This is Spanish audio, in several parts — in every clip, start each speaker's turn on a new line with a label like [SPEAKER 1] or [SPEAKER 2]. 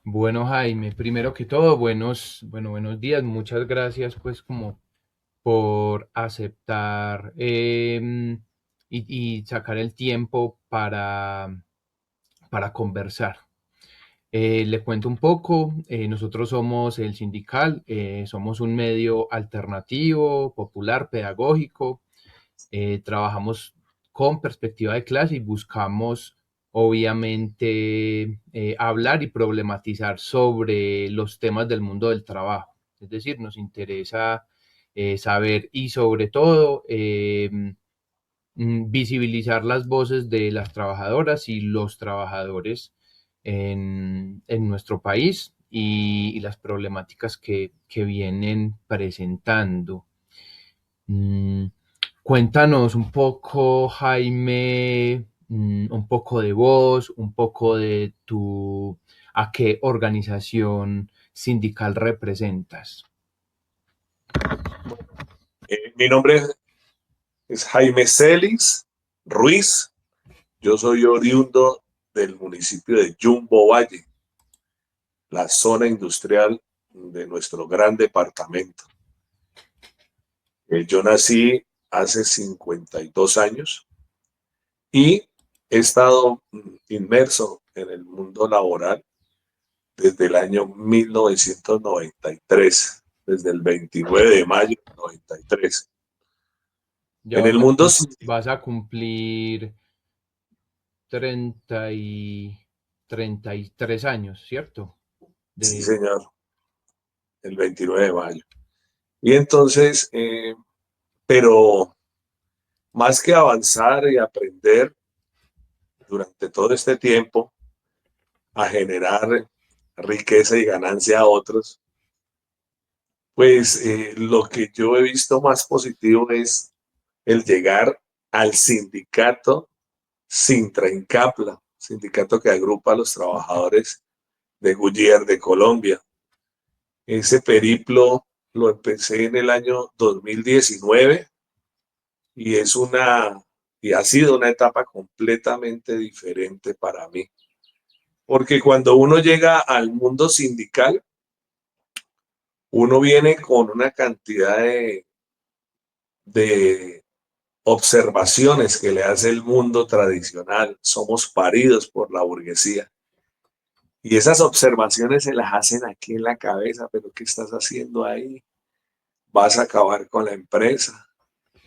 [SPEAKER 1] Bueno, Jaime, primero que todo, buenos días. Muchas gracias, pues, como por aceptar y sacar el tiempo para conversar. Le cuento un poco, nosotros somos el Sindical, somos un medio alternativo, popular, pedagógico. Trabajamos con perspectiva de clase y buscamos, obviamente, hablar y problematizar sobre los temas del mundo del trabajo. Es decir, nos interesa saber y sobre todo visibilizar las voces de las trabajadoras y los trabajadores en nuestro país y las problemáticas que vienen presentando. Mm, Cuéntanos un poco, Jaime, un poco de vos, un poco de a qué organización sindical representas.
[SPEAKER 2] Mi nombre es Jaime Celis Ruiz. Yo soy oriundo del municipio de Jumbo Valle, la zona industrial de nuestro gran departamento. Yo nací hace 52 años y he estado inmerso en el mundo laboral desde el año 1993, desde el 29 de mayo de 93.
[SPEAKER 1] Ya
[SPEAKER 2] En el mundo, sí,
[SPEAKER 1] vas a cumplir 30 y 33 años, ¿cierto? De,
[SPEAKER 2] señor, el 29 de mayo. Y entonces, pero más que avanzar y aprender durante todo este tiempo a generar riqueza y ganancia a otros, pues lo que yo he visto más positivo es el llegar al sindicato Sintraencapla, sindicato que agrupa a los trabajadores de Goodyear de Colombia. Ese periplo lo empecé en el año 2019 y y ha sido una etapa completamente diferente para mí. Porque cuando uno llega al mundo sindical, uno viene con una cantidad de observaciones que le hace el mundo tradicional. Somos paridos por la burguesía. Y esas observaciones se las hacen aquí en la cabeza, pero ¿qué estás haciendo ahí? ¿Vas a acabar con la empresa?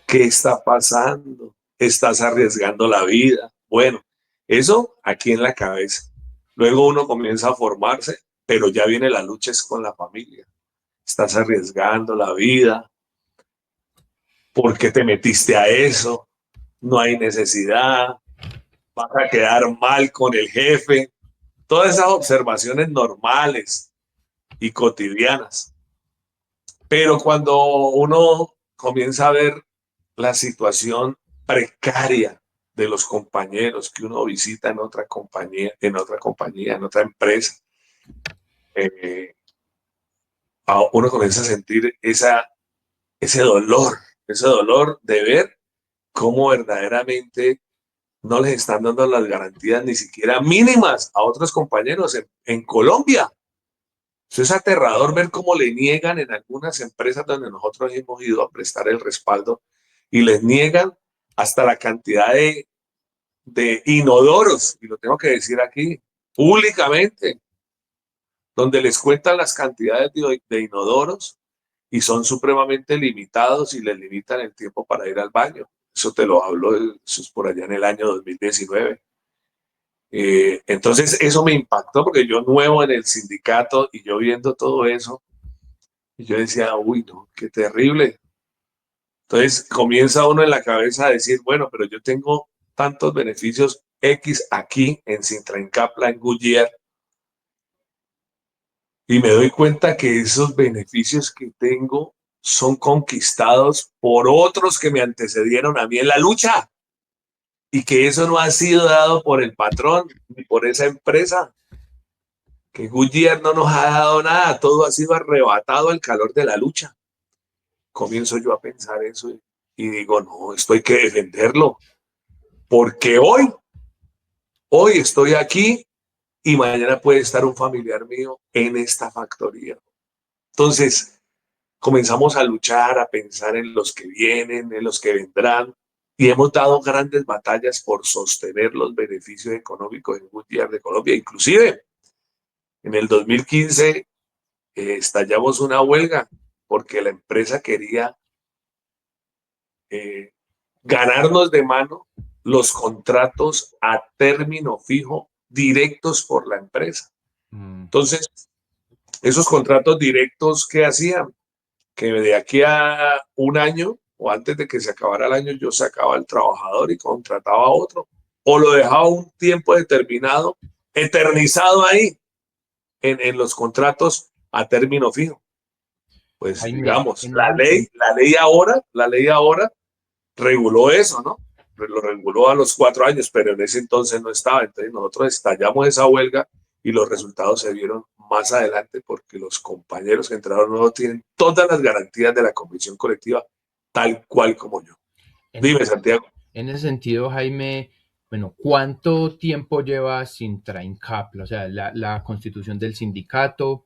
[SPEAKER 2] ¿Qué está pasando? ¿Estás arriesgando la vida? Bueno, eso aquí en la cabeza. Luego uno comienza a formarse, pero ya viene la lucha es con la familia. Estás arriesgando la vida. ¿Por qué te metiste a eso? No hay necesidad. Vas a quedar mal con el jefe. Todas esas observaciones normales y cotidianas. Pero cuando uno comienza a ver la situación precaria de los compañeros que uno visita en otra empresa, eh, uno comienza a sentir ese dolor de ver cómo verdaderamente no les están dando las garantías ni siquiera mínimas a otros compañeros en Colombia. Eso es aterrador ver cómo le niegan en algunas empresas donde nosotros hemos ido a prestar el respaldo y les niegan hasta la cantidad de inodoros, y lo tengo que decir aquí públicamente, donde les cuentan las cantidades de inodoros y son supremamente limitados y les limitan el tiempo para ir al baño. Eso te lo hablo, eso es por allá en el año 2019. Entonces eso me impactó porque yo nuevo en el sindicato y yo viendo todo eso, y yo decía, uy, no, qué terrible. Entonces comienza uno en la cabeza a decir, bueno, pero yo tengo tantos beneficios X aquí en Sintra, en Capla, en Goodyear, y me doy cuenta que esos beneficios que tengo son conquistados por otros que me antecedieron a mí en la lucha y que eso no ha sido dado por el patrón ni por esa empresa, que Goodyear no nos ha dado nada, todo ha sido arrebatado al calor de la lucha. Comienzo yo a pensar eso y digo, no, esto hay que defenderlo, porque hoy estoy aquí y mañana puede estar un familiar mío en esta factoría. Entonces, comenzamos a luchar, a pensar en los que vienen, en los que vendrán, y hemos dado grandes batallas por sostener los beneficios económicos en Goodyear de Colombia. Inclusive, en el 2015 estallamos una huelga porque la empresa quería eh, ganarnos de mano los contratos a término fijo directos por la empresa.
[SPEAKER 1] Mm.
[SPEAKER 2] Entonces, esos contratos directos, ¿qué hacían? Que de aquí a un año o antes de que se acabara el año yo sacaba al trabajador y contrataba a otro, o lo dejaba un tiempo determinado, eternizado ahí en los contratos a término fijo. Pues
[SPEAKER 1] Jaime,
[SPEAKER 2] digamos,
[SPEAKER 1] en ese
[SPEAKER 2] la ley ahora reguló eso, ¿no? Lo reguló a los 4 años, pero en ese entonces no estaba. Entonces nosotros estallamos esa huelga y los resultados se vieron más adelante porque los compañeros que entraron no tienen todas las garantías de la convención colectiva, tal cual como yo.
[SPEAKER 1] en
[SPEAKER 2] Dime, Santiago.
[SPEAKER 1] En ese sentido, Jaime, bueno, ¿cuánto tiempo lleva Sintra Incapla? O sea, la constitución del sindicato,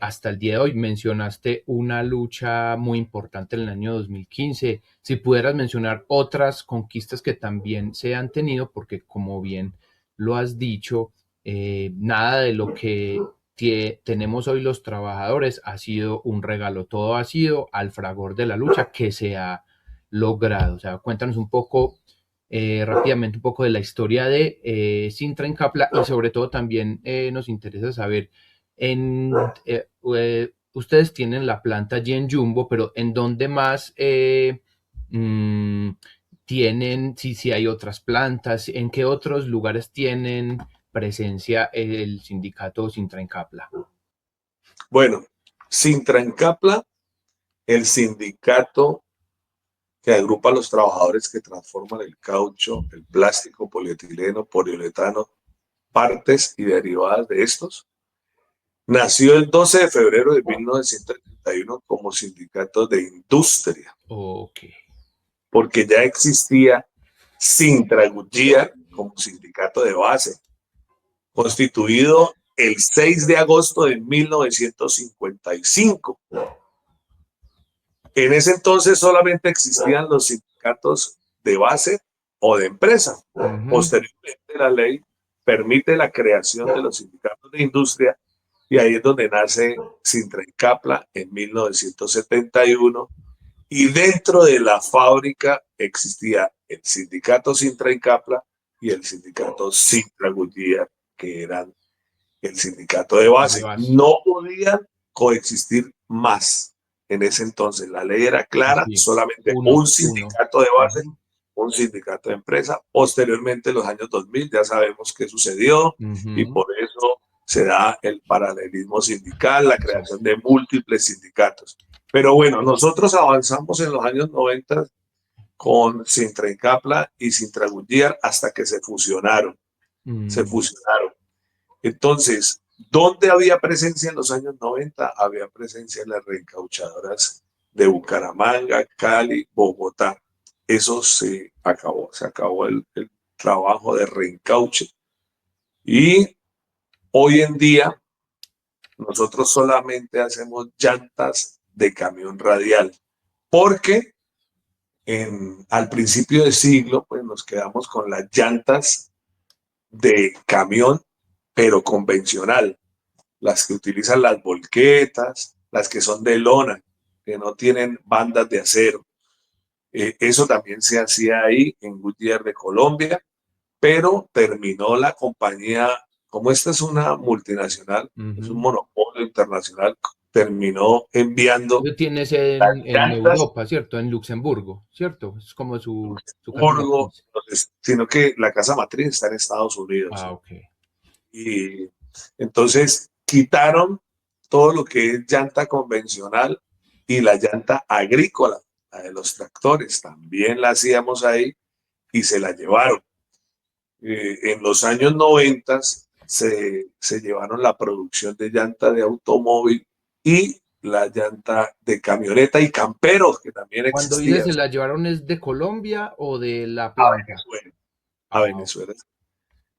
[SPEAKER 1] hasta el día de hoy mencionaste una lucha muy importante en el año 2015. Si pudieras mencionar otras conquistas que también se han tenido, porque como bien lo has dicho, nada de lo que tenemos hoy los trabajadores ha sido un regalo, todo ha sido al fragor de la lucha que se ha logrado. O sea, cuéntanos un poco rápidamente un poco de la historia de Sintra Incapla y sobre todo también nos interesa saber, en, ustedes tienen la planta allí en Jumbo, pero ¿en dónde más mm, tienen, si hay otras plantas, en qué otros lugares tienen presencia el sindicato Sintra Incapla?
[SPEAKER 2] Bueno, Sintrancapla, el sindicato que agrupa a los trabajadores que transforman el caucho, el plástico, polietileno, poliuretano, partes y derivadas de estos, nació el 12 de febrero de 1931 como sindicato de industria,
[SPEAKER 1] Ok.
[SPEAKER 2] porque ya existía Sintragudía como sindicato de base, constituido el 6 de agosto de 1955. En ese entonces solamente existían los sindicatos de base o de empresa.
[SPEAKER 1] Ujú.
[SPEAKER 2] Posteriormente la ley permite la creación de los sindicatos de industria y ahí es donde nace Sintrancapla en 1971 y dentro de la fábrica existía el sindicato Sintrancapla y el sindicato Sintra Goodyear, que eran el sindicato de
[SPEAKER 1] De
[SPEAKER 2] base.
[SPEAKER 1] base.
[SPEAKER 2] No podían coexistir más en ese entonces. La ley era clara,
[SPEAKER 1] Sí,
[SPEAKER 2] solamente
[SPEAKER 1] uno,
[SPEAKER 2] un
[SPEAKER 1] uno.
[SPEAKER 2] sindicato de base,
[SPEAKER 1] Ujú,
[SPEAKER 2] un sindicato de empresa. Posteriormente, en los años 2000, ya sabemos qué sucedió y
[SPEAKER 1] ujú.
[SPEAKER 2] por eso se da el paralelismo sindical, la
[SPEAKER 1] Sí.
[SPEAKER 2] creación de múltiples sindicatos. Pero bueno, nosotros avanzamos en los años 90 con Sintrancapla y Sintragudíar hasta que se fusionaron. Se
[SPEAKER 1] Mm,
[SPEAKER 2] fusionaron. Entonces, ¿dónde había presencia en los años 90? Había presencia en las reencauchadoras de Bucaramanga, Cali, Bogotá. Eso se acabó el trabajo de reencauche. Y hoy en día nosotros solamente hacemos llantas de camión radial, porque al principio de siglo pues nos quedamos con las llantas de camión, pero convencional, las que utilizan las volquetas, las que son de lona, que no tienen bandas de acero. Eso también se hacía ahí en Goodyear de Colombia, pero terminó la compañía, como esta es una multinacional, es un
[SPEAKER 1] ujú.
[SPEAKER 2] monopolio internacional, terminó enviando
[SPEAKER 1] Eso tienes
[SPEAKER 2] las
[SPEAKER 1] en
[SPEAKER 2] llantas
[SPEAKER 1] Europa, ¿cierto? En Luxemburgo, ¿cierto? Es como su casa
[SPEAKER 2] Luxemburgo,
[SPEAKER 1] matriz.
[SPEAKER 2] sino que la casa matriz está en Estados Unidos.
[SPEAKER 1] Ah,
[SPEAKER 2] ¿Sí?
[SPEAKER 1] ok.
[SPEAKER 2] Y entonces quitaron todo lo que es llanta convencional y la llanta agrícola, la de los tractores, también la hacíamos ahí y se la llevaron. En los años 90 se llevaron la producción de llanta de automóvil y la llanta de camioneta y camperos, que también
[SPEAKER 1] Cuando dices
[SPEAKER 2] existía,
[SPEAKER 1] se la llevaron, ¿es de Colombia o de la
[SPEAKER 2] a
[SPEAKER 1] planta?
[SPEAKER 2] Venezuela. A
[SPEAKER 1] Ah, ok.
[SPEAKER 2] Venezuela.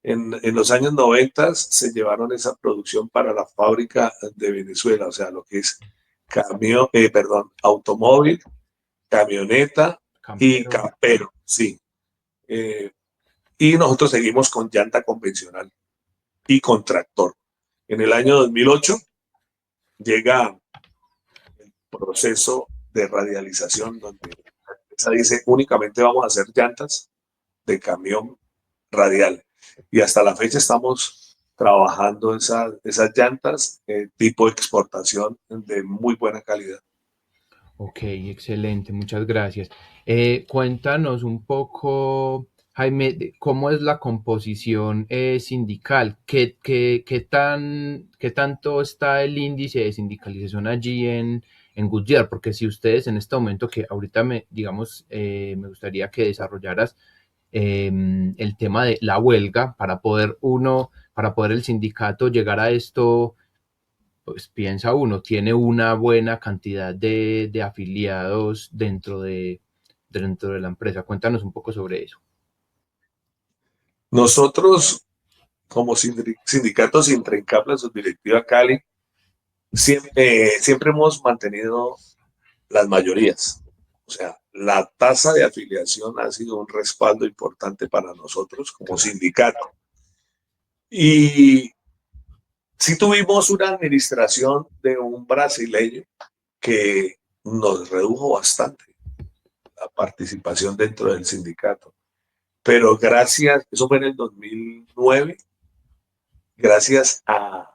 [SPEAKER 2] En los años 90 se llevaron esa producción para la fábrica de Venezuela, o sea, lo que es automóvil, camioneta y
[SPEAKER 1] Campero.
[SPEAKER 2] campero, sí. Eh, y nosotros seguimos con llanta convencional y con tractor. En el año 2008 llega el proceso de radialización donde la empresa dice únicamente vamos a hacer llantas de camión radial. Y hasta la fecha estamos trabajando esas llantas tipo exportación de muy buena calidad.
[SPEAKER 1] Ok, excelente, muchas gracias. Cuéntanos un poco, Jaime, cómo es la composición sindical. ¿Qué tanto está el índice de sindicalización allí en Goodyear? Porque si ustedes en este momento, que ahorita digamos, me gustaría que desarrollaras el tema de la huelga para poder el sindicato llegar a esto, pues piensa uno, tiene una buena cantidad de afiliados dentro de la empresa. Cuéntanos un poco sobre eso.
[SPEAKER 2] Nosotros, como sindicato Sintrancap, la subdirectiva Cali, siempre hemos mantenido las mayorías. O sea, la tasa de afiliación ha sido un respaldo importante para nosotros como
[SPEAKER 1] Claro.
[SPEAKER 2] sindicato. Y sí tuvimos una administración de un brasileño que nos redujo bastante la participación dentro del sindicato. Pero gracias, eso fue en el 2009, gracias a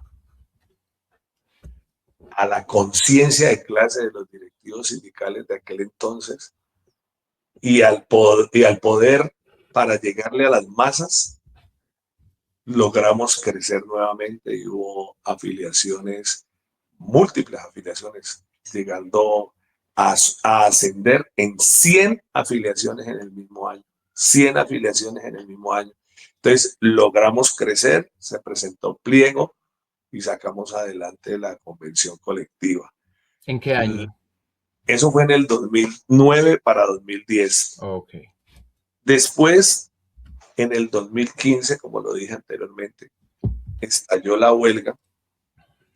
[SPEAKER 2] la conciencia de clase de los directivos sindicales de aquel entonces y al poder para llegarle a las masas, logramos crecer nuevamente y hubo afiliaciones, múltiples afiliaciones, llegando a ascender en 100 afiliaciones en el mismo año. 100 afiliaciones en el mismo año. Entonces logramos crecer, se presentó pliego y sacamos adelante la convención colectiva.
[SPEAKER 1] ¿En qué año?
[SPEAKER 2] Eso fue en el 2009 para 2010.
[SPEAKER 1] Ok.
[SPEAKER 2] Después, en el 2015, como lo dije anteriormente, estalló la huelga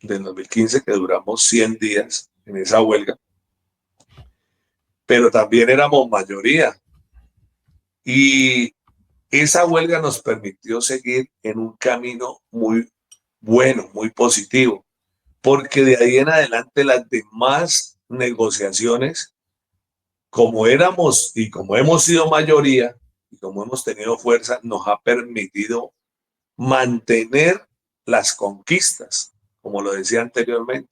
[SPEAKER 2] del 2015, que duramos 100 días en esa huelga, pero también éramos mayoría. Y esa huelga nos permitió seguir en un camino muy bueno, muy positivo, porque de ahí en adelante las demás negociaciones, como éramos y como hemos sido mayoría y como hemos tenido fuerza, nos ha permitido mantener las conquistas, como lo decía anteriormente.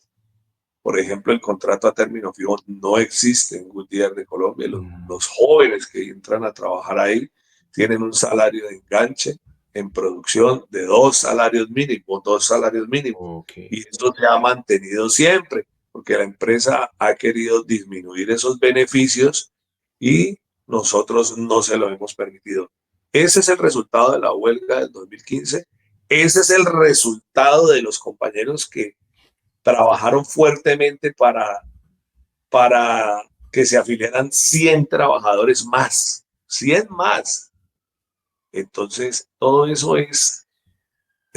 [SPEAKER 2] Por ejemplo, el contrato a término fijo no existe en Goodyear de Colombia.
[SPEAKER 1] Mm,
[SPEAKER 2] Los jóvenes que entran a trabajar ahí tienen un salario de enganche en producción de 2 salarios mínimos, 2 salarios mínimos.
[SPEAKER 1] ok.
[SPEAKER 2] Y eso se ha mantenido siempre, porque la empresa ha querido disminuir esos beneficios y nosotros no se lo hemos permitido. Ese es el resultado de la huelga del 2015. Ese es el resultado de los compañeros que trabajaron fuertemente para que se afiliaran 100 trabajadores más, 100 más. Entonces, todo eso es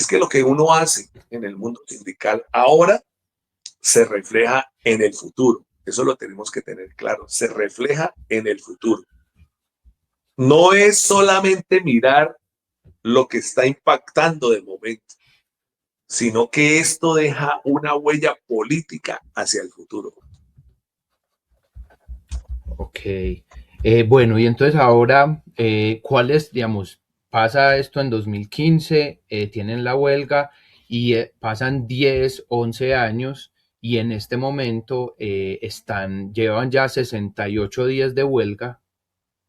[SPEAKER 2] que lo que uno hace en el mundo sindical ahora se refleja en el futuro. Eso lo tenemos que tener claro, se refleja en el futuro. No es solamente mirar lo que está impactando de momento, sino que esto deja una huella política hacia el futuro.
[SPEAKER 1] Ok. Bueno, y entonces ahora, ¿cuál es, digamos, pasa esto en 2015, tienen la huelga y pasan 10, 11 años y en este momento llevan ya 68 días de huelga,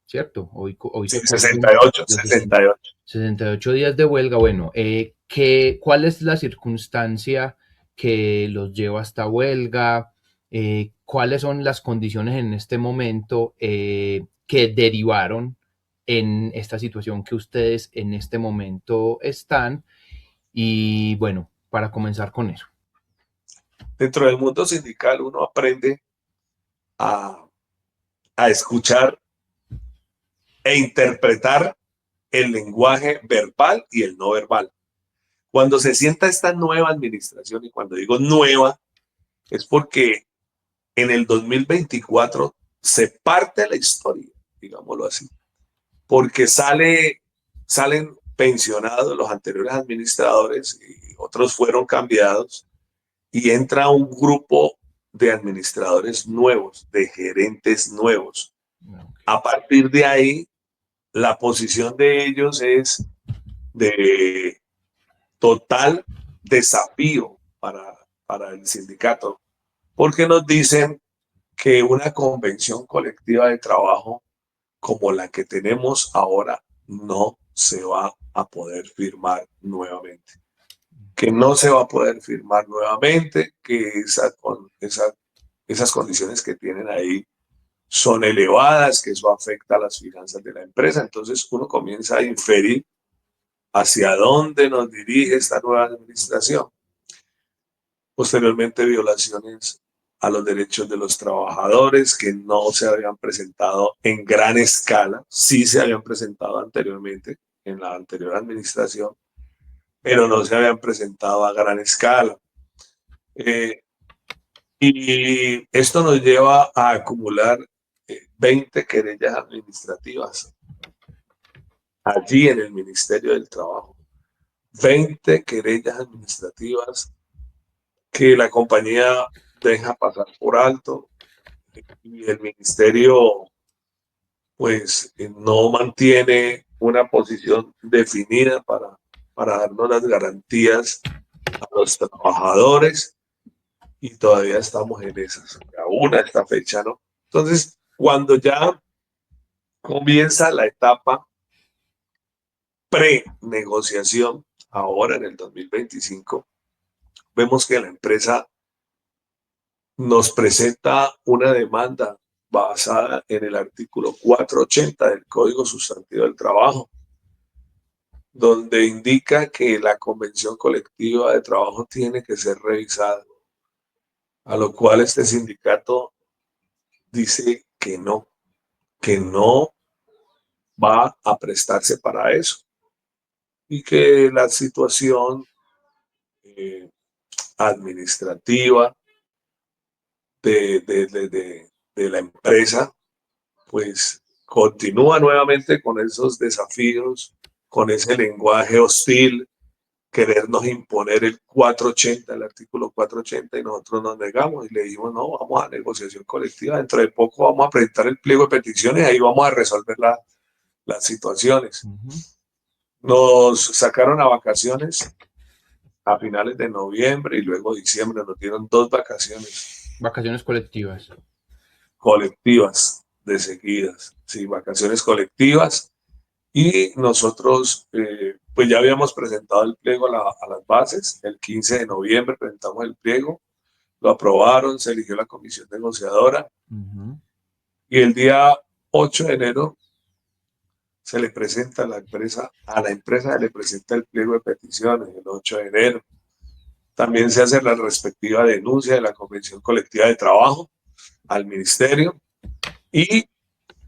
[SPEAKER 1] ¿cierto? Hoy
[SPEAKER 2] Sí,
[SPEAKER 1] se cumplen
[SPEAKER 2] 68,
[SPEAKER 1] los
[SPEAKER 2] 68.
[SPEAKER 1] 68 días de huelga. Bueno, ¿cuál es la circunstancia que los lleva a esta huelga? ¿Cuáles son las condiciones en este momento que derivaron en esta situación que ustedes en este momento están? Y bueno, para comenzar con eso.
[SPEAKER 2] Dentro del mundo sindical uno aprende a, a escuchar e interpretar el lenguaje verbal y el no verbal. Cuando se sienta esta nueva administración, y cuando digo nueva, es porque en el 2024 se parte la historia, digámoslo así, porque salen pensionados los anteriores administradores y otros fueron cambiados y entra un grupo de administradores nuevos, de gerentes nuevos. A partir de ahí, la posición de ellos es de total desafío para el sindicato, porque nos dicen que una convención colectiva de trabajo como la que tenemos ahora no se va a poder firmar nuevamente. Que no se va a poder firmar nuevamente, que esas condiciones que tienen ahí son elevadas, que eso afecta a las finanzas de la empresa. Entonces uno comienza a inferir hacia dónde nos dirige esta nueva administración. Posteriormente, violaciones a los derechos de los trabajadores que no se habían presentado en gran escala, sí se habían presentado anteriormente en la anterior administración, pero no se habían presentado a gran escala. Y esto nos lleva a acumular 20 querellas administrativas allí en el Ministerio del Trabajo. 20 querellas administrativas que la compañía deja pasar por alto y el ministerio pues no mantiene una posición definida para darnos las garantías a los trabajadores y todavía estamos en esas, aún a esta fecha, ¿no? Entonces, cuando ya comienza la etapa pre-negociación, ahora en el 2025, vemos que la empresa nos presenta una demanda basada en el artículo 480 del Código Sustantivo del Trabajo, donde indica que la convención colectiva de trabajo tiene que ser revisada, a lo cual este sindicato dice que no va a prestarse para eso y que la situación administrativa de la empresa pues continúa nuevamente con esos desafíos, con ese lenguaje hostil, querernos imponer el 480, el artículo 480, y nosotros nos negamos y le dijimos, no, vamos a negociación colectiva, dentro de poco vamos a presentar el pliego de peticiones y ahí vamos a resolver las situaciones. Nos sacaron a vacaciones a finales de noviembre y luego diciembre, nos dieron 2 vacaciones.
[SPEAKER 1] Vacaciones colectivas.
[SPEAKER 2] Colectivas de seguidas, sí, vacaciones colectivas. Y nosotros, pues ya habíamos presentado el pliego a las bases. El 15 de noviembre presentamos el pliego, lo aprobaron, se eligió la comisión negociadora. Y el día 8 de enero se le presenta a la empresa se le presenta el pliego de peticiones, el 8 de enero. También se hace la respectiva denuncia de la convención colectiva de trabajo al ministerio. Y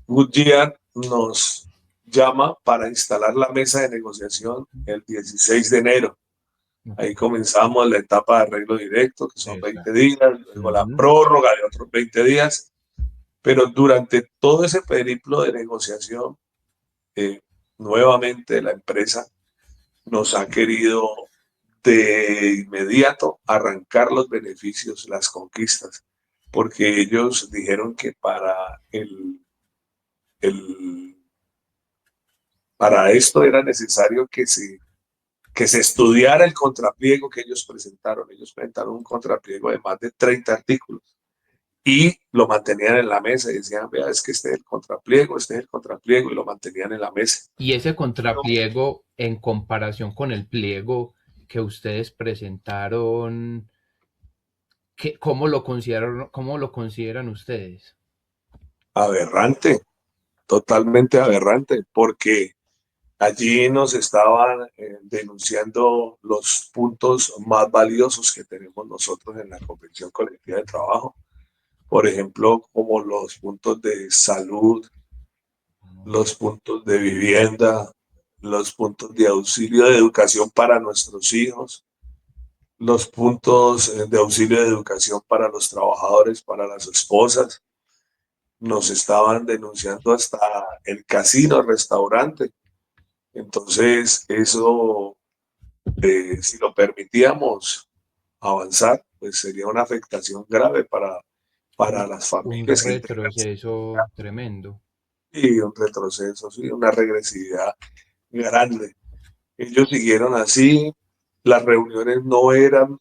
[SPEAKER 2] Goodyear nos llama para instalar la mesa de negociación el 16 de enero. Ahí comenzamos la etapa de arreglo directo, que son 20 días, luego la prórroga de otros 20 días. Pero durante todo ese periplo de negociación, nuevamente la empresa nos ha querido de inmediato arrancar los beneficios, las conquistas, porque ellos dijeron que para esto era necesario que se estudiara el contrapliego que ellos presentaron. Ellos presentaron un contrapliego de más de 30 artículos y lo mantenían en la mesa y decían, vea, es que este es el contrapliego, y lo mantenían en la mesa.
[SPEAKER 1] Y ese contrapliego, en comparación con el pliego que ustedes presentaron, ¿cómo lo consideran ustedes?
[SPEAKER 2] Aberrante, totalmente aberrante, porque allí nos estaban denunciando los puntos más valiosos que tenemos nosotros en la Convención Colectiva de Trabajo. Por ejemplo, como los puntos de salud, los puntos de vivienda, los puntos de auxilio de educación para nuestros hijos, los puntos de auxilio de educación para los trabajadores, para las esposas. Nos estaban denunciando hasta el casino, el restaurante. Entonces, eso, si lo permitíamos avanzar, pues sería una afectación grave para
[SPEAKER 1] Un,
[SPEAKER 2] las
[SPEAKER 1] un
[SPEAKER 2] familias que integran
[SPEAKER 1] retroceso tremendo.
[SPEAKER 2] y un retroceso, sí, una regresividad grande. Ellos siguieron así, las reuniones no eran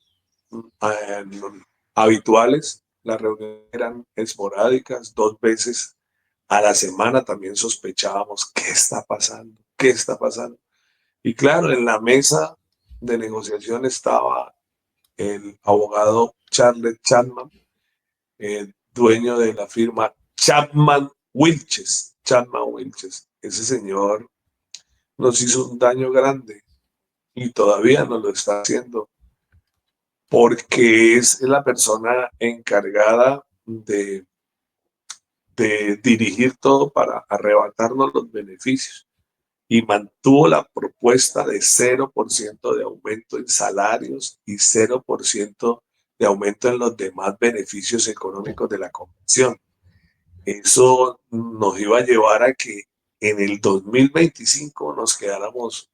[SPEAKER 2] eh, habituales, las reuniones eran esporádicas, 2 veces a la semana también sospechábamos qué está pasando, qué está pasando. Y claro, en la mesa de negociación estaba el abogado Charles Chapman, dueño de la firma Chapman Wilches. Chapman Wilches. Ese señor nos hizo un daño grande y todavía nos lo está haciendo porque es la persona encargada de dirigir todo para arrebatarnos los beneficios y mantuvo la propuesta de 0% de aumento en salarios y 0% de aumento en los demás beneficios económicos de la convención. Eso nos iba a llevar a que en el 2025 nos quedáramos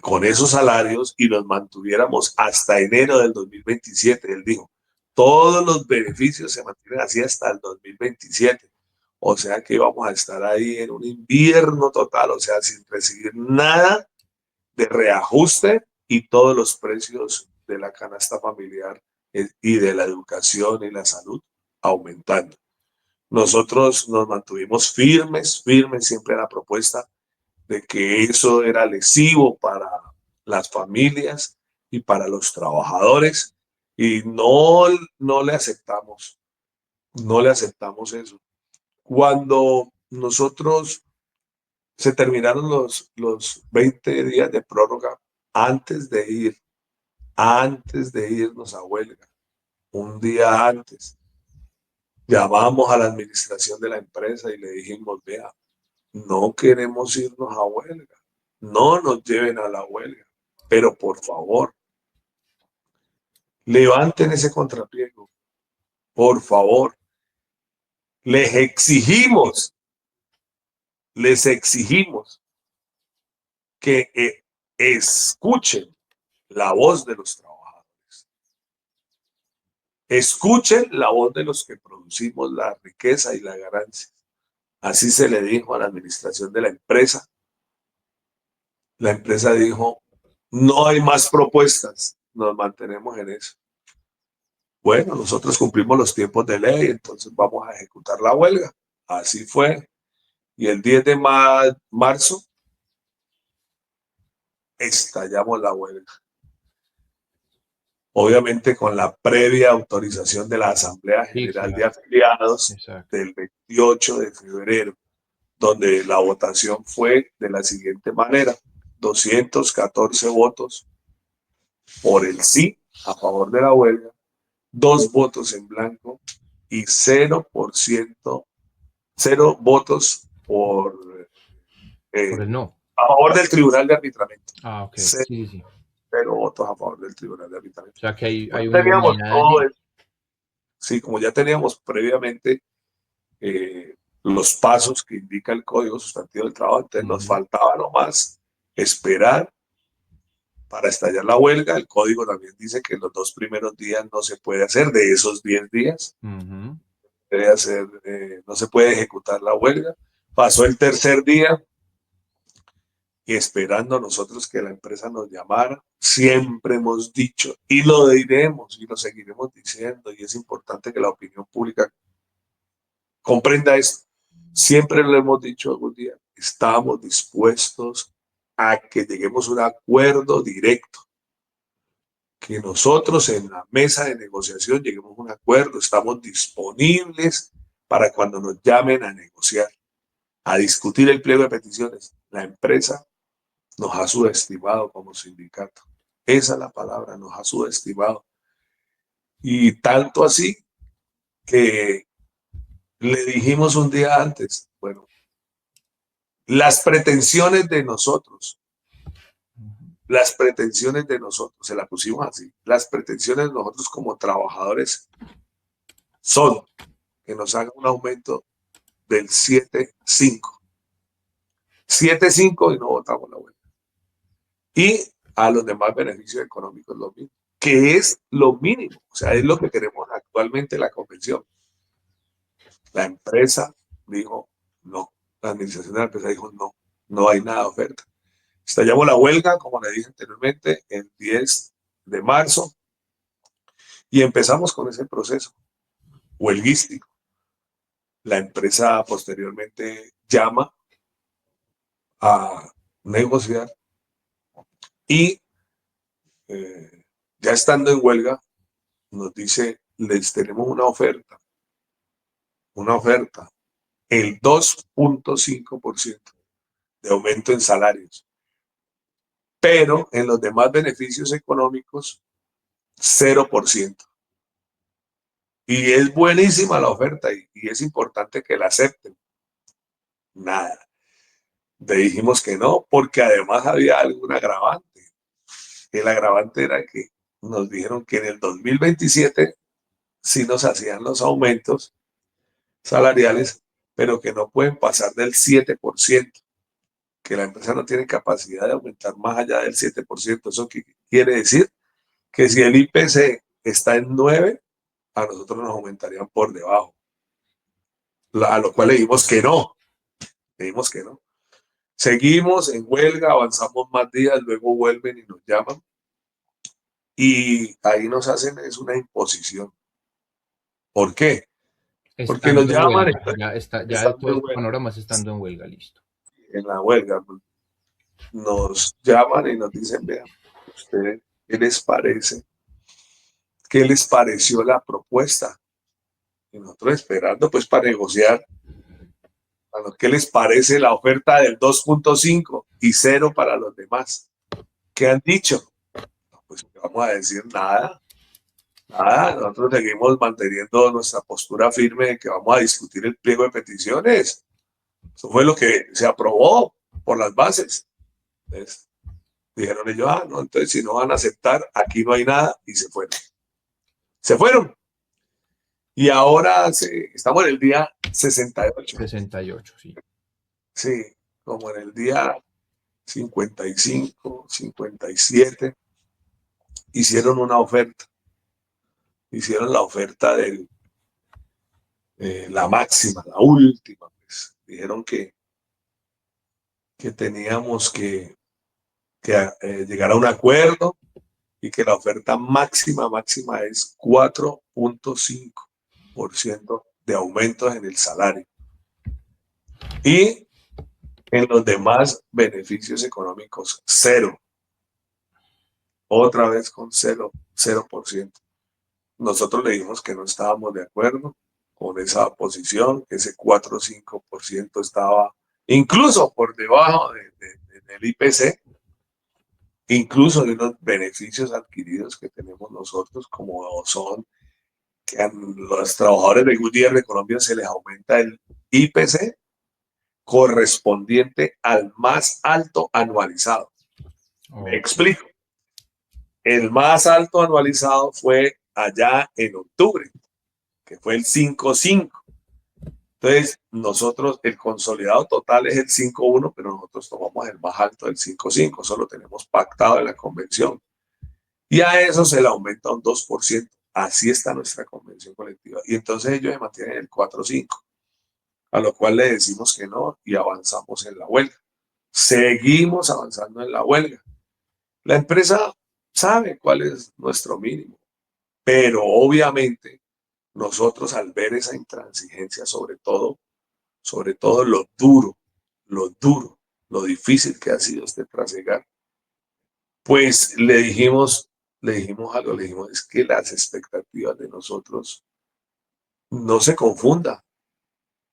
[SPEAKER 2] con esos salarios y los mantuviéramos hasta enero del 2027. Él dijo, todos los beneficios se mantienen así hasta el 2027. O sea que íbamos a estar ahí en un invierno total, o sea, sin recibir nada de reajuste y todos los precios de la canasta familiar y de la educación y la salud aumentando. Nosotros nos mantuvimos firmes, firmes siempre a la propuesta de que eso era lesivo para las familias y para los trabajadores y no le aceptamos, no le aceptamos eso. Cuando nosotros se terminaron los 20 días de prórroga antes de ir, antes de irnos a huelga, un día antes, llamamos a la administración de la empresa y le dijimos, vea, no queremos irnos a huelga, no nos lleven a la huelga, pero por favor, levanten ese contrapiego, por favor, les exigimos, les exigimos que escuchen la voz de los trabajadores, escuchen la voz de los que producimos la riqueza y la ganancia. Así se le dijo a la administración de la empresa. La empresa dijo, no hay más propuestas, nos mantenemos en eso. Bueno, nosotros cumplimos los tiempos de ley, entonces vamos a ejecutar la huelga. Así fue. Y el 10 de marzo estallamos la huelga. Obviamente con la previa autorización de la Asamblea
[SPEAKER 1] Sí,
[SPEAKER 2] General de
[SPEAKER 1] claro,
[SPEAKER 2] Afiliados
[SPEAKER 1] exacto.
[SPEAKER 2] del 28 de febrero, donde la votación fue de la siguiente manera: 214 votos por el sí, a favor de la huelga, 2 votos en blanco y 0%, 0 votos
[SPEAKER 1] Por
[SPEAKER 2] eh,
[SPEAKER 1] el no.
[SPEAKER 2] a favor del Tribunal de Arbitramiento.
[SPEAKER 1] Ah, ok.
[SPEAKER 2] Cero,
[SPEAKER 1] Sí, sí, sí.
[SPEAKER 2] cero votos a favor del Tribunal de
[SPEAKER 1] O
[SPEAKER 2] Arbitramiento.
[SPEAKER 1] sea que
[SPEAKER 2] Como
[SPEAKER 1] hay
[SPEAKER 2] ya
[SPEAKER 1] una
[SPEAKER 2] teníamos
[SPEAKER 1] unidad
[SPEAKER 2] todo,
[SPEAKER 1] allí.
[SPEAKER 2] sí, como ya teníamos previamente los pasos que indica el Código Sustantivo del Trabajo, entonces nos
[SPEAKER 1] Ujú,
[SPEAKER 2] faltaba nomás esperar para estallar la huelga. El código también dice que los 2 primeros días no se puede hacer, de esos 10 días,
[SPEAKER 1] ujú.
[SPEAKER 2] debe hacer, no se puede ejecutar la huelga. Pasó el tercer día y esperando nosotros que la empresa nos llamara, siempre hemos dicho y lo diremos y lo seguiremos diciendo, y es importante que la opinión pública comprenda esto. Siempre lo hemos dicho algún día, estamos dispuestos a que lleguemos a un acuerdo directo, que nosotros en la mesa de negociación lleguemos a un acuerdo, estamos disponibles para cuando nos llamen a negociar, a discutir el pliego de peticiones. La empresa nos ha subestimado como sindicato. Esa es la palabra, nos ha subestimado. Y tanto así que le dijimos un día antes, bueno, Las pretensiones de nosotros, se la pusimos así, las pretensiones de nosotros como trabajadores son que nos hagan un aumento del 7,5. 7,5 y no votamos la huelga. Y a los demás beneficios económicos lo mismo, que es lo mínimo, o sea, es lo que queremos actualmente en la convención. La empresa dijo no, la administración de la empresa dijo no, no hay nada de oferta. Estallamos la huelga, como le dije anteriormente, el 10 de marzo y empezamos con ese proceso huelguístico. La empresa posteriormente llama a negociar y ya estando en huelga nos dice, les tenemos una oferta, el 2,5% de aumento en salarios, pero en los demás beneficios económicos 0%. Y es buenísima la oferta y es importante que la acepten. Nada. Le dijimos que no, porque además había algún agravante. El agravante era que nos dijeron que en el 2027 sí nos hacían los aumentos salariales, pero que no pueden pasar del 7%, que la empresa no tiene capacidad de aumentar más allá del 7%. ¿Eso qué quiere decir? Que si el IPC está en 9, a nosotros nos aumentarían por debajo. A lo cual le dijimos que no. Seguimos en huelga, avanzamos más días, luego vuelven y nos llaman. Y ahí nos hacen es una imposición. ¿Por qué? Porque nos
[SPEAKER 1] Estando en
[SPEAKER 2] llaman,
[SPEAKER 1] huelga, ya está, ya de
[SPEAKER 2] estando
[SPEAKER 1] todos
[SPEAKER 2] en
[SPEAKER 1] los
[SPEAKER 2] huelga,
[SPEAKER 1] panoramas estando en huelga, listo.
[SPEAKER 2] en la huelga, nos llaman y nos dicen, vean, ¿ustedes qué les parece? ¿Qué les pareció la propuesta? Y nosotros esperando pues para negociar. ¿Qué les parece la oferta del 2,5 y 0 para los demás? ¿Qué han dicho? Pues vamos a decir nada. Nada, nosotros seguimos manteniendo nuestra postura firme de que vamos a discutir el pliego de peticiones. Eso fue lo que se aprobó por las bases. Entonces, dijeron ellos, no, entonces si no van a aceptar, aquí no hay nada, y se fueron. Se fueron. Y ahora estamos en el día 68.
[SPEAKER 1] 68, sí.
[SPEAKER 2] Sí, como en el día 55, 57, hicieron una oferta. Hicieron la oferta de la máxima, la última. Pues. Dijeron que teníamos que llegar a un acuerdo y que la oferta máxima es 4,5% de aumentos en el salario. Y en los demás beneficios económicos, 0. Otra vez con 0%. Nosotros le dijimos que no estábamos de acuerdo con esa posición, que ese 4 o 5% estaba incluso por debajo del IPC, incluso de los beneficios adquiridos que tenemos nosotros, como son que a los trabajadores de Goodyear de Colombia se les aumenta el IPC correspondiente al más alto anualizado. Me explico. El más alto anualizado fue allá en octubre, que fue el 5,5. Entonces, nosotros, el consolidado total es el 5,1, pero nosotros tomamos el más alto del 5,5. Eso lo tenemos pactado en la convención. Y a eso se le aumenta un 2%. Así está nuestra convención colectiva. Y entonces ellos se mantienen el 4,5, a lo cual le decimos que no y avanzamos en la huelga. Seguimos avanzando en la huelga. La empresa sabe cuál es nuestro mínimo, pero obviamente nosotros al ver esa intransigencia, sobre todo lo difícil que ha sido este trasegar, pues le dijimos algo, es que las expectativas de nosotros no se confundan.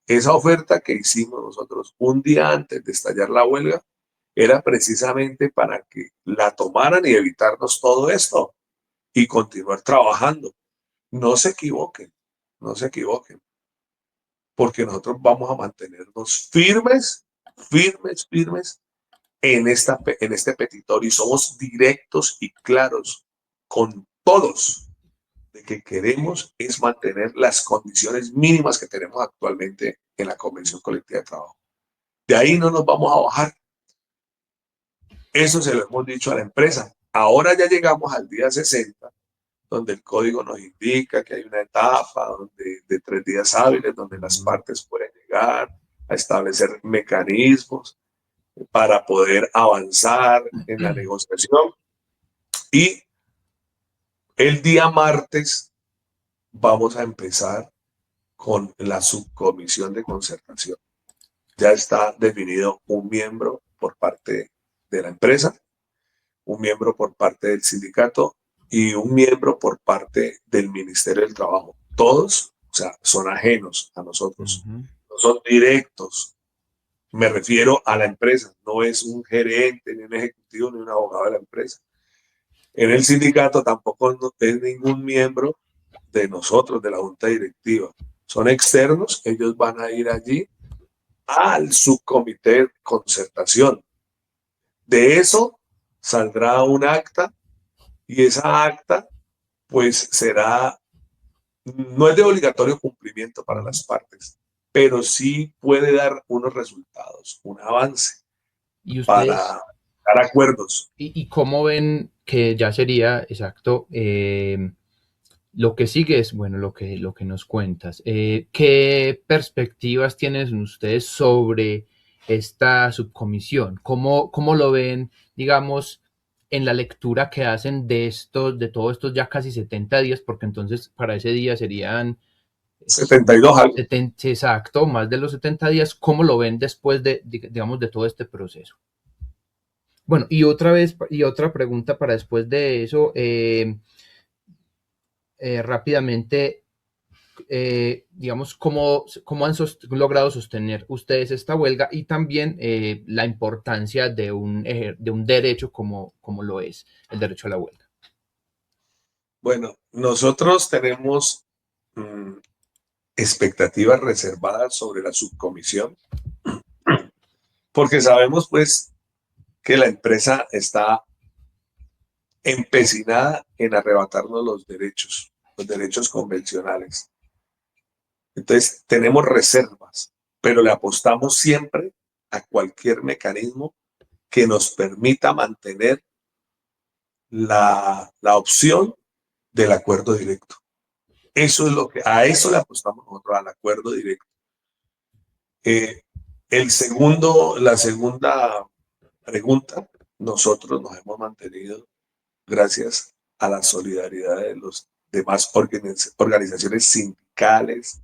[SPEAKER 2] Esa oferta que hicimos nosotros un día antes de estallar la huelga era precisamente para que la tomaran y evitarnos todo esto y continuar trabajando. No se equivoquen, porque nosotros vamos a mantenernos firmes firmes, firmes en este petitorio y somos directos y claros con todos de que queremos es mantener las condiciones mínimas que tenemos actualmente en la Convención Colectiva de Trabajo. De ahí no nos vamos a bajar. Eso se lo hemos dicho a la empresa. Ahora ya llegamos al día 60, donde el código nos indica que hay una etapa de 3 días hábiles, donde las partes pueden llegar a establecer mecanismos para poder avanzar en la negociación. Y el día martes vamos a empezar con la subcomisión de concertación. Ya está definido un miembro por parte de la empresa, un miembro por parte del sindicato y un miembro por parte del Ministerio del Trabajo. Todos, o sea, son ajenos a nosotros, no son directos. Me refiero a la empresa, no es un gerente, ni un ejecutivo, ni un abogado de la empresa. En el sindicato tampoco es ningún miembro de nosotros, de la junta directiva. Son externos, ellos van a ir allí al subcomité de concertación. De eso saldrá un acta y esa acta pues será, no es de obligatorio cumplimiento para las partes, pero sí puede dar unos resultados, un avance
[SPEAKER 1] ¿Y
[SPEAKER 2] para
[SPEAKER 1] ustedes,
[SPEAKER 2] dar acuerdos.
[SPEAKER 1] y cómo ven que ya sería exacto? Lo que sigue es, bueno, lo que nos cuentas. ¿Qué perspectivas tienen ustedes sobre esta subcomisión? ¿Cómo lo ven, digamos, en la lectura que hacen de estos, de todos estos ya casi 70 días? Porque entonces para ese día serían
[SPEAKER 2] 72 años.
[SPEAKER 1] 70, exacto, más de los 70 días. ¿Cómo lo ven después digamos, de todo este proceso? Bueno, y otra vez, y otra pregunta para después de eso, rápidamente, digamos, cómo han logrado sostener ustedes esta huelga y también la importancia de un derecho como lo es el derecho a la huelga.
[SPEAKER 2] Bueno, nosotros tenemos expectativas reservadas sobre la subcomisión, porque sabemos pues que la empresa está empecinada en arrebatarnos los derechos convencionales. Entonces, tenemos reservas, pero le apostamos siempre a cualquier mecanismo que nos permita mantener la opción del acuerdo directo. Eso es a eso le apostamos nosotros, al acuerdo directo. La segunda pregunta, nosotros nos hemos mantenido gracias a la solidaridad de los demás organizaciones sindicales,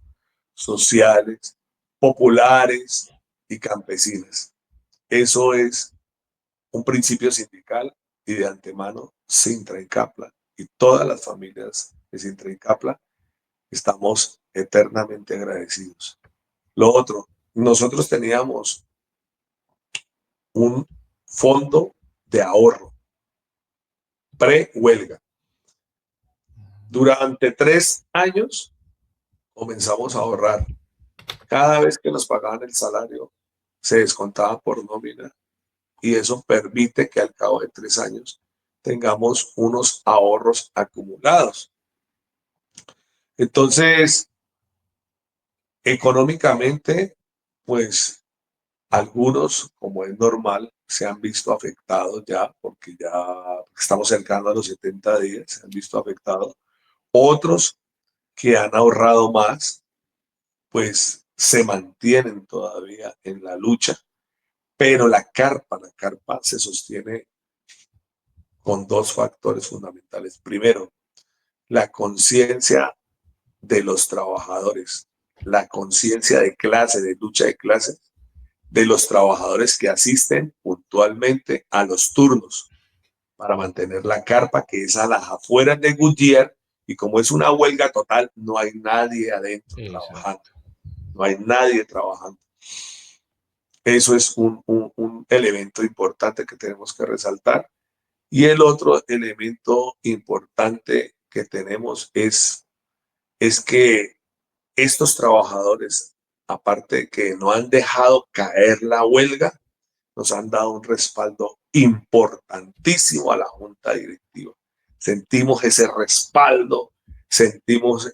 [SPEAKER 2] sociales, populares y campesinas. Eso es un principio sindical y de antemano Sintra y Capla y todas las familias de Sintra y Capla estamos eternamente agradecidos. Lo otro, nosotros teníamos un fondo de ahorro pre-huelga. Durante 3 años comenzamos a ahorrar. Cada vez que nos pagaban el salario, se descontaba por nómina y eso permite que al cabo de 3 años tengamos unos ahorros acumulados. Entonces, económicamente, pues algunos, como es normal, se han visto afectados ya, porque ya estamos cercando a los 70 días, se han visto afectados. Otros que han ahorrado más, pues se mantienen todavía en la lucha, pero la carpa se sostiene con 2 factores fundamentales. Primero, la conciencia de los trabajadores, la conciencia de clase, de lucha de clase, de los trabajadores que asisten puntualmente a los turnos para mantener la carpa, que es a las afueras de Goodyear, y como es una huelga total, no hay nadie adentro trabajando,
[SPEAKER 1] Exacto.
[SPEAKER 2] no hay nadie trabajando. Eso es un elemento importante que tenemos que resaltar. Y el otro elemento importante que tenemos es que estos trabajadores aparte de que no han dejado caer la huelga, nos han dado un respaldo importantísimo a la junta directiva. Sentimos ese respaldo, sentimos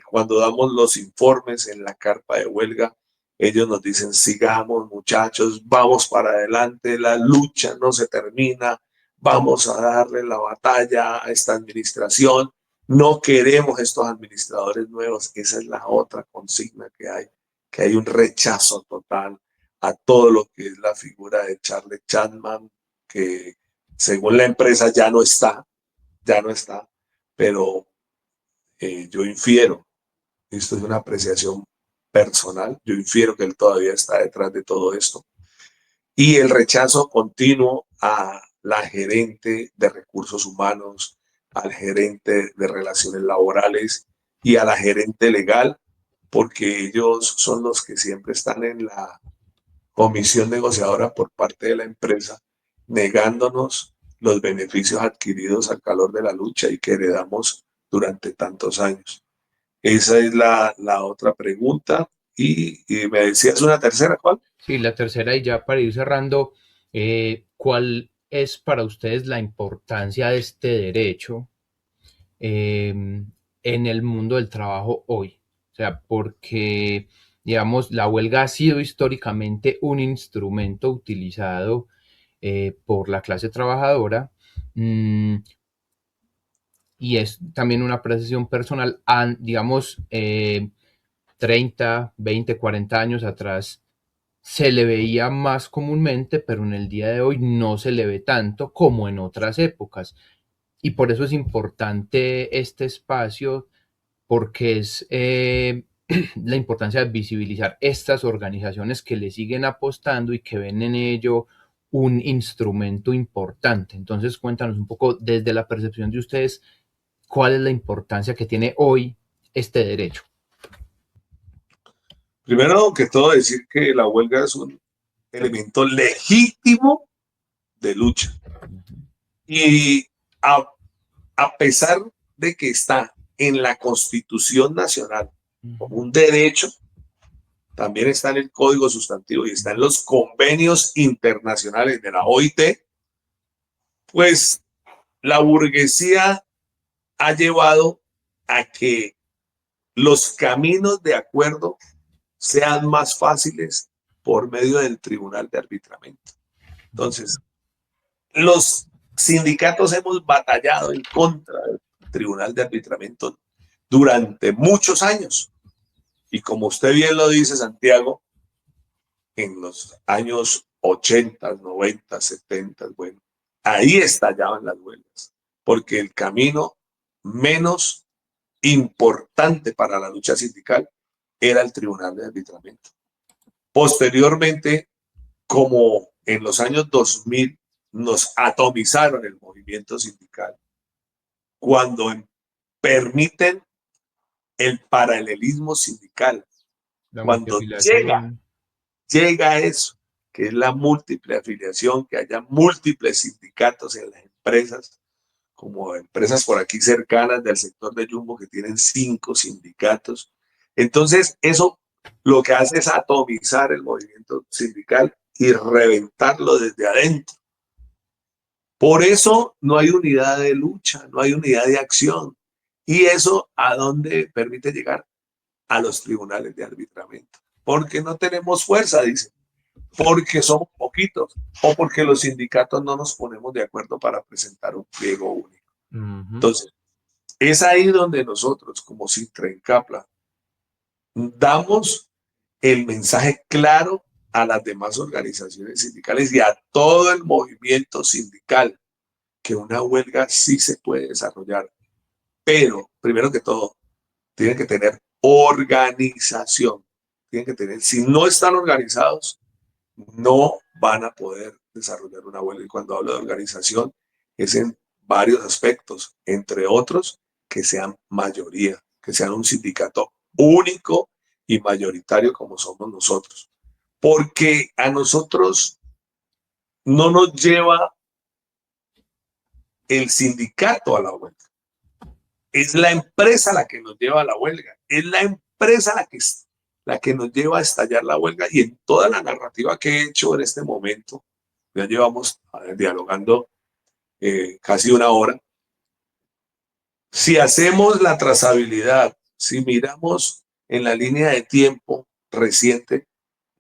[SPEAKER 2] cuando damos los informes en la carpa de huelga, ellos nos dicen, sigamos muchachos, vamos para adelante, la lucha no se termina, vamos a darle la batalla a esta administración, no queremos estos administradores nuevos. Esa es la otra consigna que hay un rechazo total a todo lo que es la figura de Charlie Chapman, que según la empresa ya no está, pero yo infiero, esto es una apreciación personal, yo infiero que él todavía está detrás de todo esto. Y el rechazo continuo a la gerente de recursos humanos, al gerente de relaciones laborales y a la gerente legal, porque ellos son los que siempre están en la comisión negociadora por parte de la empresa, negándonos los beneficios adquiridos al calor de la lucha y que heredamos durante tantos años. Esa es la otra pregunta. Y me decías una tercera, ¿cuál?
[SPEAKER 1] Sí, la tercera y ya para ir cerrando, ¿cuál es para ustedes la importancia de este derecho en el mundo del trabajo hoy? O sea, porque, digamos, la huelga ha sido históricamente un instrumento utilizado por la clase trabajadora, mmm, y es también una apreciación personal, digamos, 30, 20, 40 años atrás se le veía más comúnmente, pero en el día de hoy no se le ve tanto como en otras épocas. Y por eso es importante este espacio, porque es la importancia de visibilizar estas organizaciones que le siguen apostando y que ven en ello un instrumento importante. Entonces, cuéntanos un poco desde la percepción de ustedes, cuál es la importancia que tiene hoy este derecho.
[SPEAKER 2] Primero que todo, decir que la huelga es un elemento legítimo de lucha. Y a, a pesar de que está en la Constitución Nacional como un derecho, también está en el Código Sustantivo y está en los convenios internacionales de la OIT, pues la burguesía ha llevado a que los caminos de acuerdo sean más fáciles por medio del Tribunal de Arbitramiento. Entonces, los sindicatos hemos batallado en contra del Tribunal de Arbitramiento durante muchos años. Y como usted bien lo dice, Santiago, en los años 80, 90, 70, bueno, ahí estallaban las huelgas, porque el camino menos importante para la lucha sindical era el Tribunal de Arbitramiento. Posteriormente, como en los años 2000 nos atomizaron el movimiento sindical, cuando permiten el paralelismo sindical,
[SPEAKER 1] La
[SPEAKER 2] cuando llega
[SPEAKER 1] multiafiliación.
[SPEAKER 2] llega eso, que es la múltiple afiliación, que haya múltiples sindicatos en las empresas, como empresas por aquí cercanas del sector de Jumbo que tienen 5 sindicatos. Entonces, eso lo que hace es atomizar el movimiento sindical y reventarlo desde adentro. Por eso no hay unidad de lucha, no hay unidad de acción. ¿Y eso a dónde permite llegar? A los tribunales de arbitramiento. Porque no tenemos fuerza, dice. Porque somos poquitos o porque los sindicatos no nos ponemos de acuerdo para presentar un pliego único. Entonces, es ahí donde nosotros, como Sintrencapla, damos el mensaje claro a las demás organizaciones sindicales y a todo el movimiento sindical que una huelga sí se puede desarrollar, pero primero que todo, tienen que tener organización, tienen que tener, si no están organizados, no van a poder desarrollar una huelga. Y cuando hablo de organización, es en varios aspectos, entre otros, que sean mayoría, que sean un sindicato único y mayoritario como somos nosotros. Porque a nosotros no nos lleva el sindicato a la huelga. Es la empresa la que nos lleva a la huelga. Es la empresa la que la que nos lleva a estallar la huelga y en toda la narrativa que he hecho en este momento, ya llevamos dialogando casi una hora. Si hacemos la trazabilidad, si miramos en la línea de tiempo reciente,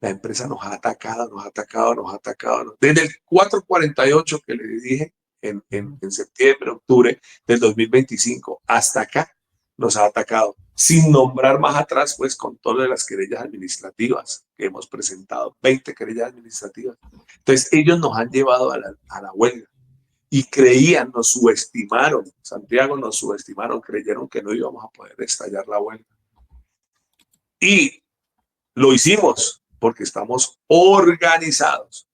[SPEAKER 2] la empresa nos ha atacado, nos ha atacado, nos ha atacado. Desde el 448 que le dije en septiembre, octubre del 2025, hasta acá nos ha atacado. Sin nombrar más atrás, pues con todas las querellas administrativas que hemos presentado, 20 querellas administrativas. Entonces, ellos nos han llevado a la huelga y creían, nos subestimaron, Santiago, nos subestimaron, creyeron que no íbamos a poder estallar la huelga. Y lo hicimos porque estamos organizados,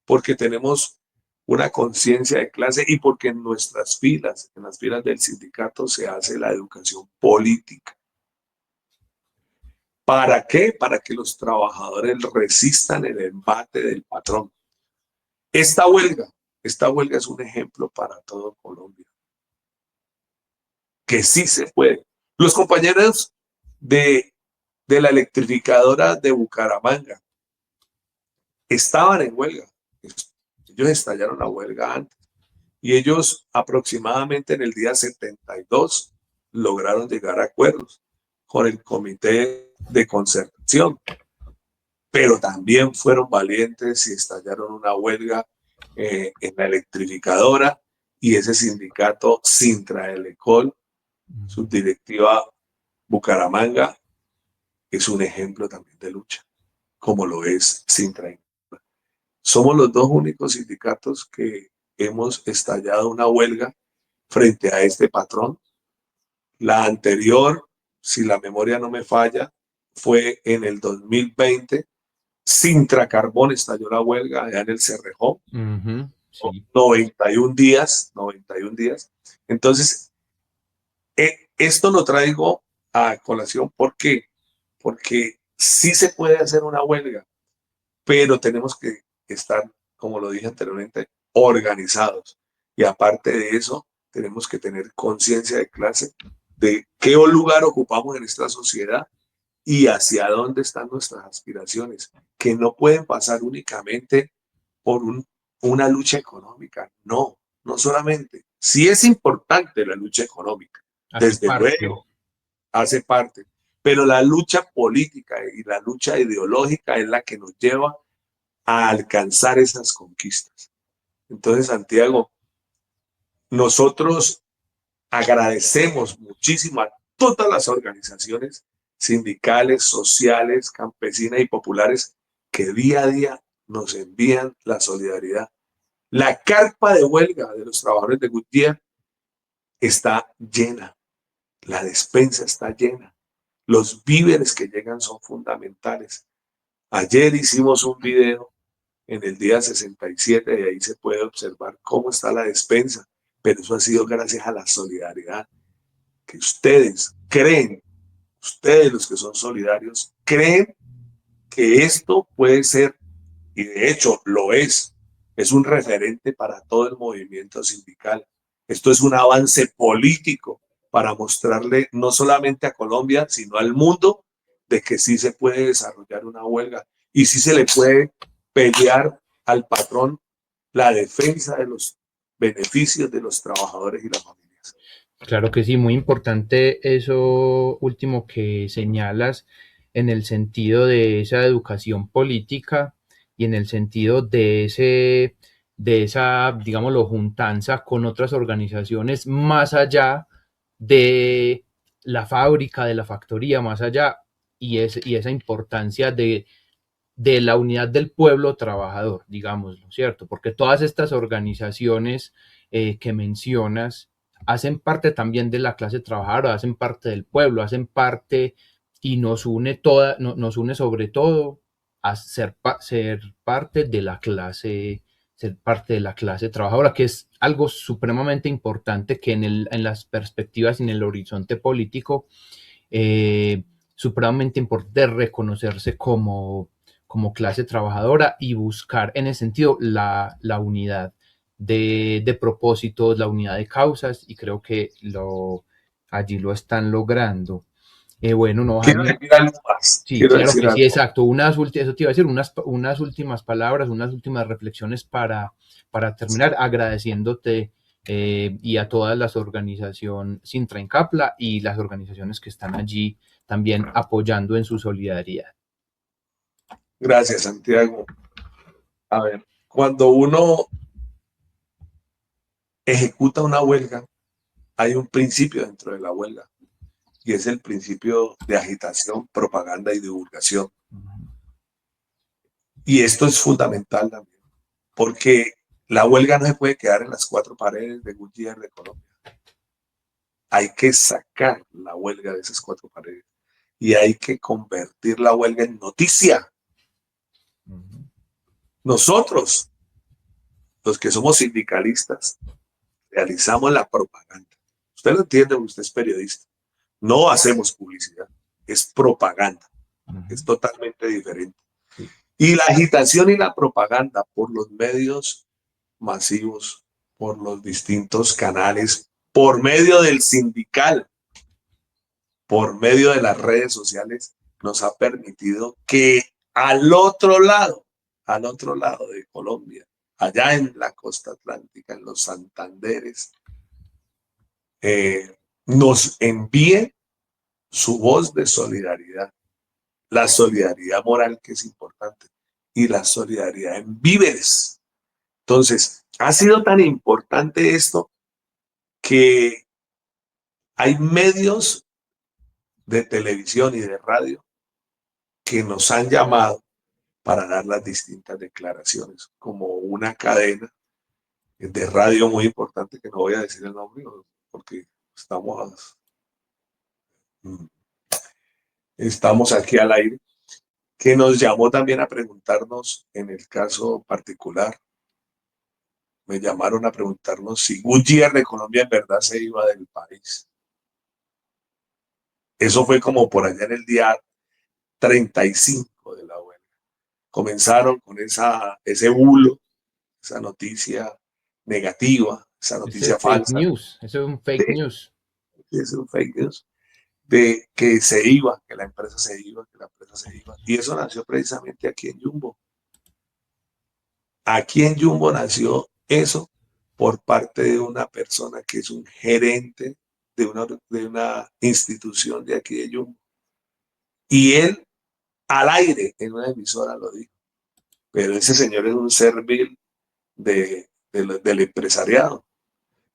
[SPEAKER 2] porque tenemos una conciencia de clase y porque en nuestras filas, en las filas del sindicato, se hace la educación política. ¿Para qué? Para que los trabajadores resistan el embate del patrón. Esta huelga es un ejemplo para todo Colombia. Que sí se puede. Los compañeros de la electrificadora de Bucaramanga estaban en huelga. Ellos estallaron la huelga antes. Y ellos aproximadamente en el día 72 lograron llegar a acuerdos con el comité de concertación. Pero también fueron valientes y estallaron una huelga en la electrificadora y ese sindicato Sintraelecol, subdirectiva Bucaramanga, es un ejemplo también de lucha, como lo es Sintraelecol. Somos los dos únicos sindicatos que hemos estallado una huelga frente a este patrón. La anterior, si la memoria no me falla, fue en el 2020. Sintracarbón estalló la huelga allá en el Cerrejón.
[SPEAKER 1] Sí.
[SPEAKER 2] 91 días, 91 días. Entonces, esto lo traigo a colación porque sí se puede hacer una huelga, pero tenemos que estar, como lo dije anteriormente, organizados. Y aparte de eso, tenemos que tener conciencia de clase de qué lugar ocupamos en esta sociedad y hacia dónde están nuestras aspiraciones, que no pueden pasar únicamente por una lucha económica. No, no solamente. Sí es importante la lucha económica,
[SPEAKER 1] Hace
[SPEAKER 2] desde
[SPEAKER 1] parte.
[SPEAKER 2] luego, hace parte, pero la lucha política y la lucha ideológica es la que nos lleva a alcanzar esas conquistas. Entonces, Santiago, nosotros agradecemos muchísimo a todas las organizaciones sindicales, sociales, campesinas y populares que día a día nos envían la solidaridad. La carpa de huelga de los trabajadores de Goodyear está llena, la despensa está llena, los víveres que llegan son fundamentales. Ayer hicimos un video en el día 67 y ahí se puede observar cómo está la despensa, pero eso ha sido gracias a la solidaridad que ustedes creen, ustedes los que son solidarios, creen que esto puede ser, y de hecho lo es un referente para todo el movimiento sindical. Esto es un avance político para mostrarle no solamente a Colombia, sino al mundo de que sí se puede desarrollar una huelga y sí se le puede pelear al patrón la defensa de los beneficios de los trabajadores y las familias.
[SPEAKER 1] Claro que sí, muy importante eso último que señalas en el sentido de esa educación política y en el sentido de esa, digámoslo, juntanza con otras organizaciones más allá de la fábrica, de la factoría, más allá, y esa importancia de la unidad del pueblo trabajador, digámoslo, ¿cierto? Porque todas estas organizaciones que mencionas hacen parte también de la clase trabajadora, hacen parte del pueblo, hacen parte y nos une nos une sobre todo a ser parte de la clase, ser parte de la clase trabajadora, que es algo supremamente importante que en las perspectivas y en el horizonte político, supremamente importante reconocerse como clase trabajadora y buscar en ese sentido la unidad de propósitos, la unidad de causas, y creo que allí lo están logrando. Bueno, no,
[SPEAKER 2] Quiero
[SPEAKER 1] Jaime,
[SPEAKER 2] decir algo más,
[SPEAKER 1] sí,
[SPEAKER 2] quiero
[SPEAKER 1] claro
[SPEAKER 2] decir
[SPEAKER 1] que sí,
[SPEAKER 2] algo.
[SPEAKER 1] exacto. Eso te iba a decir, unas últimas palabras, unas últimas reflexiones para terminar, agradeciéndote y a todas las organizaciones Sintra Incapla y las organizaciones que están allí también apoyando en su solidaridad.
[SPEAKER 2] Gracias, Santiago. A ver, cuando uno ejecuta una huelga, hay un principio dentro de la huelga y es el principio de agitación, propaganda y divulgación. Y esto es fundamental también, porque la huelga no se puede quedar en las cuatro paredes de Goodyear de Colombia. Hay que sacar la huelga de esas cuatro paredes y hay que convertir la huelga en noticia. Nosotros, los que somos sindicalistas, realizamos la propaganda. Usted lo entiende, usted es periodista. No hacemos publicidad, es propaganda, es totalmente diferente.
[SPEAKER 1] Sí.
[SPEAKER 2] Y la agitación y la propaganda por los medios masivos, por los distintos canales, por medio del sindical, por medio de las redes sociales, nos ha permitido que al otro lado de Colombia, allá en la costa atlántica, en los Santanderes, nos envíe su voz de solidaridad, la solidaridad moral que es importante y la solidaridad en víveres. Entonces, ha sido tan importante esto que hay medios de televisión y de radio que nos han llamado para dar las distintas declaraciones, como una cadena de radio muy importante que no voy a decir el nombre porque estamos, estamos aquí al aire, que nos llamó también a preguntarnos, en el caso particular, me llamaron a preguntarnos si Goodyear de Colombia en verdad se iba del país. Eso fue como por allá en el día 35 de la huelga. Comenzaron con ese bulo, esa noticia negativa, esa
[SPEAKER 1] Ese
[SPEAKER 2] noticia
[SPEAKER 1] fake
[SPEAKER 2] falsa,
[SPEAKER 1] news, eso es un fake
[SPEAKER 2] de,
[SPEAKER 1] news.
[SPEAKER 2] es un fake news, de que se iba, que la empresa se iba, que la empresa se iba. Y eso nació precisamente aquí en Jumbo. Aquí en Jumbo nació eso por parte de una persona que es un gerente de una institución de aquí de Jumbo. Y él al aire en una emisora lo dijo. Pero ese señor es un servil del empresariado.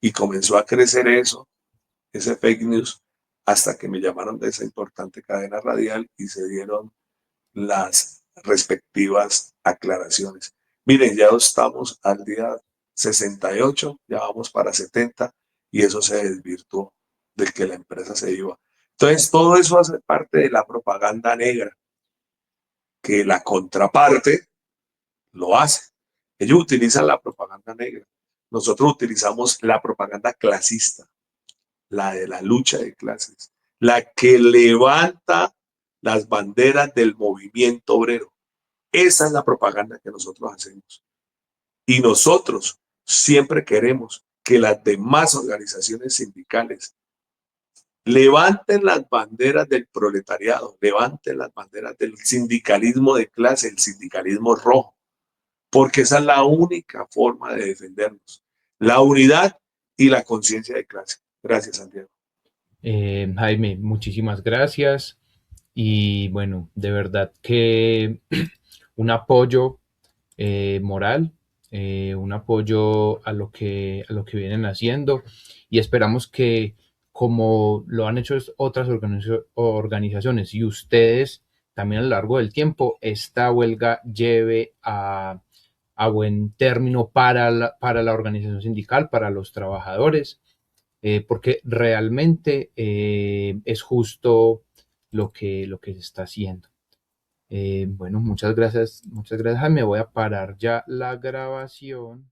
[SPEAKER 2] Y comenzó a crecer eso, ese fake news, hasta que me llamaron de esa importante cadena radial y se dieron las respectivas aclaraciones. Miren, ya estamos al día 68, ya vamos para 70 y eso se desvirtuó de que la empresa se iba. Entonces, todo eso hace parte de la propaganda negra, que la contraparte lo hace. Ellos utilizan la propaganda negra. Nosotros utilizamos la propaganda clasista, la de la lucha de clases, la que levanta las banderas del movimiento obrero. Esa es la propaganda que nosotros hacemos. Y nosotros siempre queremos que las demás organizaciones sindicales levanten las banderas del proletariado, levanten las banderas del sindicalismo de clase, el sindicalismo rojo, porque esa es la única forma de defendernos, la unidad y la conciencia de clase. Gracias, Santiago.
[SPEAKER 1] Jaime, muchísimas gracias. Y bueno, de verdad que un apoyo moral, un apoyo a lo que vienen haciendo y esperamos que como lo han hecho otras organizaciones y ustedes también a lo largo del tiempo, esta huelga lleve a buen término para la organización sindical, para los trabajadores, porque realmente es justo lo que se está haciendo. Bueno, muchas gracias, Jaime. Voy a parar ya la grabación.